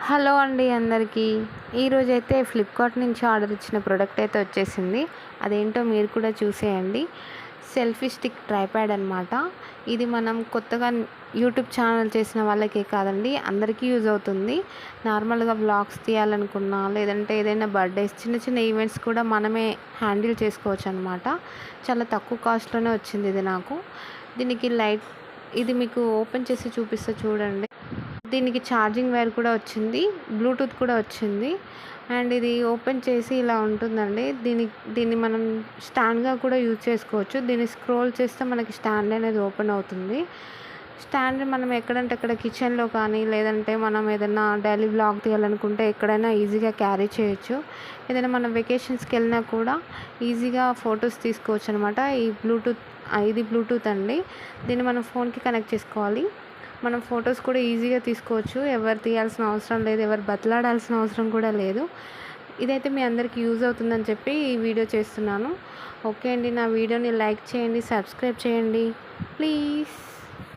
Hello అండి అందరికీ. ఈరోజైతే ఫ్లిప్కార్ట్ నుంచి ఆర్డర్ ఇచ్చిన ప్రోడక్ట్ అయితే వచ్చేసింది. అదేంటో మీరు కూడా చూసేయండి. సెల్ఫీ స్టిక్ ట్రైప్యాడ్ అనమాట. ఇది మనం కొత్తగా యూట్యూబ్ ఛానల్ చేసిన వాళ్ళకే కాదండి, అందరికీ యూజ్ అవుతుంది. నార్మల్గా వ్లాగ్స్ తీయాలనుకున్నా, లేదంటే ఏదైనా బర్త్డేస్ చిన్న చిన్న ఈవెంట్స్ కూడా మనమే హ్యాండిల్ చేసుకోవచ్చు అనమాట. చాలా తక్కువ కాస్ట్లోనే వచ్చింది ఇది నాకు. దీనికి లైట్, ఇది మీకు ఓపెన్ చేసి చూపిస్తా చూడండి. దీనికి ఛార్జింగ్ వైర్ కూడా వచ్చింది, బ్లూటూత్ కూడా వచ్చింది. అండ్ ఇది ఓపెన్ చేసి ఇలా ఉంటుందండి. దీన్ని మనం స్టాండ్గా కూడా యూజ్ చేసుకోవచ్చు. దీన్ని స్క్రోల్ చేస్తే మనకి స్టాండ్ అనేది ఓపెన్ అవుతుంది. స్టాండ్ మనం ఎక్కడంటే అక్కడ కిచెన్లో కానీ, లేదంటే మనం ఏదైనా డైలీ వ్లాగ్ తీయాలనుకుంటే ఎక్కడైనా ఈజీగా క్యారీ చేయొచ్చు. ఏదైనా మనం వెకేషన్స్కి వెళ్ళినా కూడా ఈజీగా ఫొటోస్ తీసుకోవచ్చు అనమాట. ఇది బ్లూటూత్ అండి. దీన్ని మనం ఫోన్కి కనెక్ట్ చేసుకోవాలి. మనం ఫొటోస్ కూడా ఈజీగా తీసుకోవచ్చు. ఎవరు తీయాల్సిన అవసరం లేదు, ఎవరు బతిలాడాల్సిన అవసరం కూడా లేదు. ఇదైతే మీ అందరికీ యూజ్ అవుతుందని చెప్పి ఈ వీడియో చేస్తున్నాను. ఓకే అండి, నా వీడియోని లైక్ చేయండి, సబ్స్క్రైబ్ చేయండి ప్లీజ్.